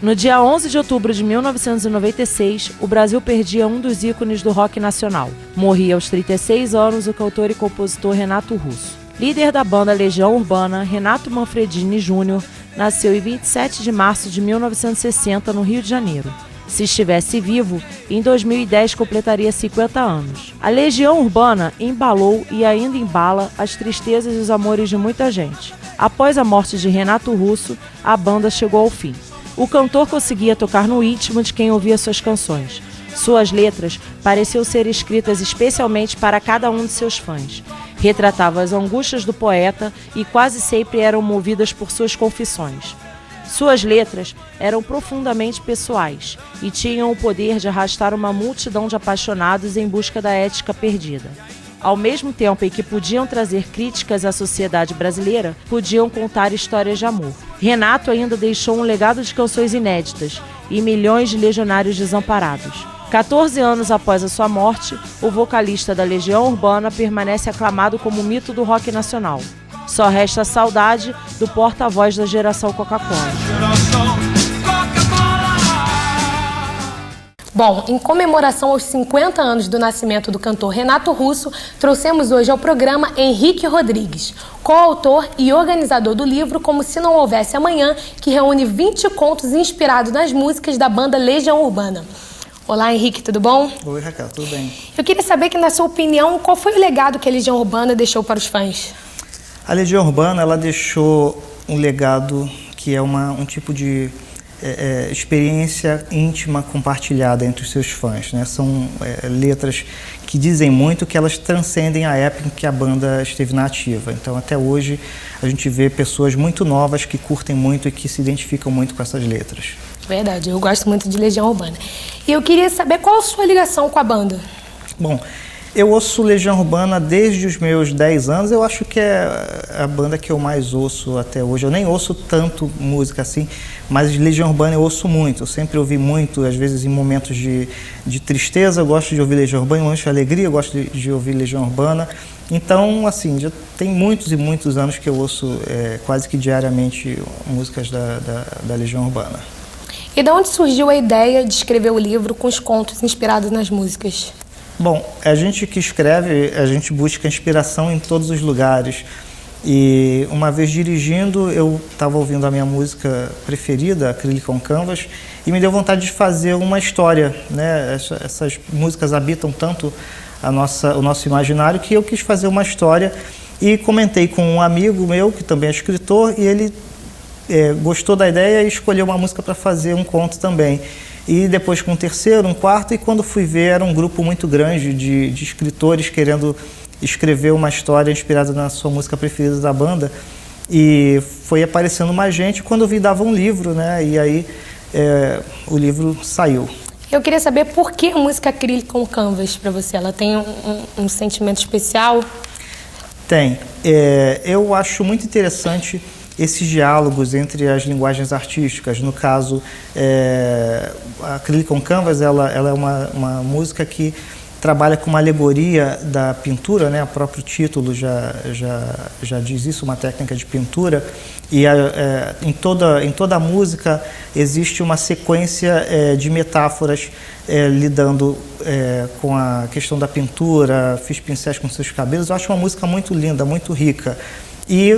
No dia 11 de outubro de 1996, o Brasil perdia um dos ícones do rock nacional. Morria aos 36 anos o cantor e compositor Renato Russo. Líder da banda Legião Urbana, Renato Manfredini Júnior nasceu em 27 de março de 1960 no Rio de Janeiro. Se estivesse vivo, em 2010 completaria 50 anos. A Legião Urbana embalou e ainda embala as tristezas e os amores de muita gente. Após a morte de Renato Russo, a banda chegou ao fim. O cantor conseguia tocar no íntimo de quem ouvia suas canções. Suas letras pareciam ser escritas especialmente para cada um de seus fãs. Retratava as angústias do poeta e quase sempre eram movidas por suas confissões. Suas letras eram profundamente pessoais e tinham o poder de arrastar uma multidão de apaixonados em busca da ética perdida. Ao mesmo tempo em que podiam trazer críticas à sociedade brasileira, podiam contar histórias de amor. Renato ainda deixou um legado de canções inéditas e milhões de legionários desamparados. 14 anos após a sua morte, o vocalista da Legião Urbana permanece aclamado como mito do rock nacional. Só resta a saudade do porta-voz da geração Coca-Cola. Bom, em comemoração aos 50 anos do nascimento do cantor Renato Russo, trouxemos hoje ao programa Henrique Rodrigues, coautor e organizador do livro Como Se Não Houvesse Amanhã, que reúne 20 contos inspirados nas músicas da banda Legião Urbana. Olá, Henrique, tudo bom? Oi, Raquel, tudo bem? Eu queria saber que, na sua opinião, qual foi o legado que a Legião Urbana deixou para os fãs? A Legião Urbana, ela deixou um legado que é um tipo de experiência íntima compartilhada entre os seus fãs, né? São letras que dizem muito, que elas transcendem a época em que a banda esteve na ativa. Então, até hoje, a gente vê pessoas muito novas que curtem muito e que se identificam muito com essas letras. Verdade, eu gosto muito de Legião Urbana. E eu queria saber qual a sua ligação com a banda. Bom, eu ouço Legião Urbana desde os meus 10 anos, eu acho que é a banda que eu mais ouço até hoje. Eu nem ouço tanto música assim, mas Legião Urbana eu ouço muito. Eu sempre ouvi muito, às vezes em momentos de tristeza eu gosto de ouvir Legião Urbana, em momentos de alegria eu gosto de ouvir Legião Urbana. Então, assim, já tem muitos e muitos anos que eu ouço quase que diariamente músicas da Legião Urbana. E de onde surgiu a ideia de escrever o livro com os contos inspirados nas músicas? Bom, a gente que escreve, a gente busca inspiração em todos os lugares. E uma vez dirigindo, eu estava ouvindo a minha música preferida, Acrylic on Canvas, e me deu vontade de fazer uma história, né? Essas músicas habitam tanto o nosso imaginário que eu quis fazer uma história e comentei com um amigo meu, que também é escritor, e ele gostou da ideia e escolheu uma música para fazer um conto também. E depois com um terceiro, um quarto, e quando fui ver era um grupo muito grande de escritores querendo escrever uma história inspirada na sua música preferida da banda. E foi aparecendo mais gente, quando eu vi dava um livro, né? E aí o livro saiu. Eu queria saber por que a música Acrylic on Canvas para você? Ela tem um sentimento especial? Tem. Eu acho muito interessante esses diálogos entre as linguagens artísticas. No caso, a Acrylic on Canvas ela é uma música que trabalha com uma alegoria da pintura, né? O próprio título já diz isso, uma técnica de pintura. E em toda a música existe uma sequência de metáforas lidando com a questão da pintura, fiz pincéis com seus cabelos. Eu acho uma música muito linda, muito rica. E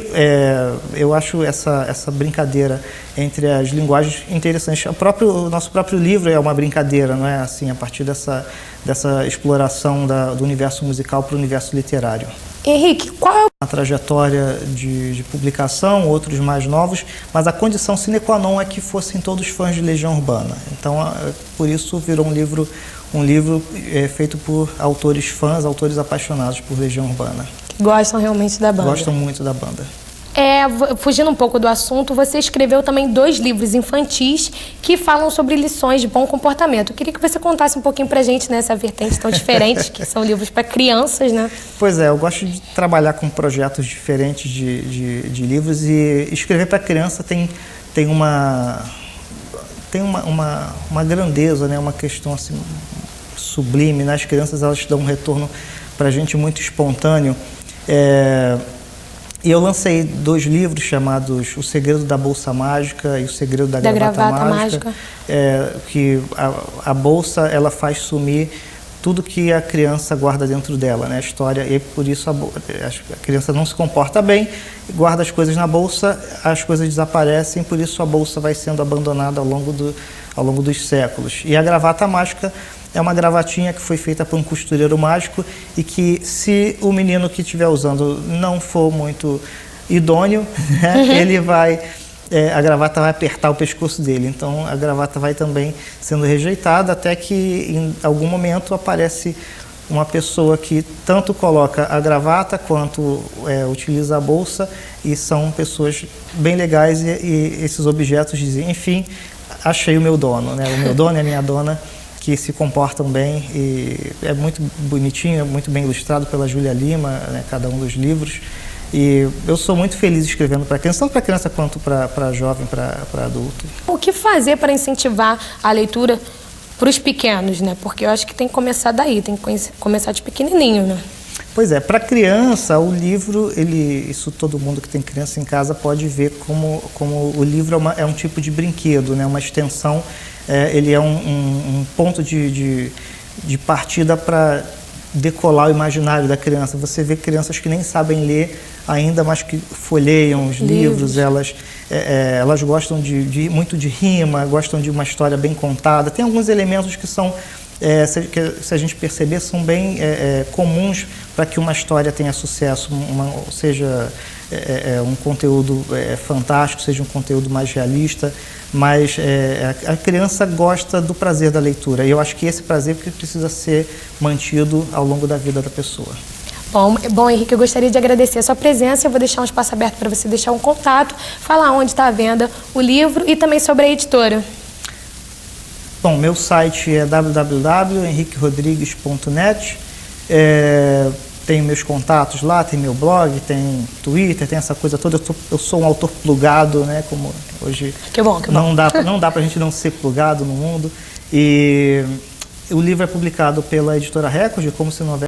eu acho essa brincadeira entre as linguagens interessante. O nosso próprio livro é uma brincadeira, não é? Assim, a partir dessa exploração do universo musical para o universo literário. Henrique, qual é a trajetória de publicação, outros mais novos, mas a condição sine qua non é que fossem todos fãs de Legião Urbana. Então, por isso virou um livro feito por autores fãs, autores apaixonados por Legião Urbana. Gostam realmente da banda? Gostam muito da banda. Fugindo um pouco do assunto, você escreveu também 2 livros infantis que falam sobre lições de bom comportamento. Eu queria que você contasse um pouquinho pra gente nessa vertente tão diferente, que são livros para crianças, né? Pois é, eu gosto de trabalhar com projetos diferentes de livros, e escrever para criança tem uma grandeza, né? Uma questão assim, sublime, né? As crianças, elas dão um retorno pra gente muito espontâneo. E eu lancei 2 livros chamados O Segredo da Bolsa Mágica e O Segredo da Gravata Mágica. Que a bolsa, ela faz sumir tudo que a criança guarda dentro dela, né? A história, e por isso a criança não se comporta bem, guarda as coisas na bolsa, as coisas desaparecem, por isso a bolsa vai sendo abandonada ao longo dos séculos. E a gravata mágica é uma gravatinha que foi feita por um costureiro mágico e que, se o menino que estiver usando não for muito idôneo, né, ele vai... a gravata vai apertar o pescoço dele, então a gravata vai também sendo rejeitada, até que em algum momento aparece uma pessoa que tanto coloca a gravata quanto utiliza a bolsa, e são pessoas bem legais, e esses objetos dizem, enfim, achei o meu dono, né? O meu dono e a minha dona, que se comportam bem, e é muito bonitinho, é muito bem ilustrado pela Júlia Lima, né, cada um dos livros. E eu sou muito feliz escrevendo para criança, tanto para criança quanto para jovem, para adulto. O que fazer para incentivar a leitura para os pequenos, né? Porque eu acho que tem que começar daí, tem que começar de pequenininho, né? Pois é, para criança, o livro, isso todo mundo que tem criança em casa pode ver como o livro é um tipo de brinquedo, né? Uma extensão, ele é um ponto de partida para decolar o imaginário da criança. Você vê crianças que nem sabem ler ainda, mas que folheiam os livros, elas gostam muito de rima, gostam de uma história bem contada. Tem alguns elementos que são, se a gente perceber, são bem comuns para que uma história tenha sucesso, seja um conteúdo fantástico, seja um conteúdo mais realista, mas a criança gosta do prazer da leitura, e eu acho que esse prazer precisa ser mantido ao longo da vida da pessoa. Bom, Henrique, eu gostaria de agradecer a sua presença. Eu vou deixar um espaço aberto para você deixar um contato, falar onde está à venda o livro e também sobre a editora. Bom, meu site é www.henriquerodrigues.net. Tem meus contatos lá, tem meu blog, tem Twitter, tem essa coisa toda. Eu sou um autor plugado, né? Como hoje que bom. Não dá para a gente não ser plugado no mundo. E o livro é publicado pela editora Record, Como Se Não Houvesse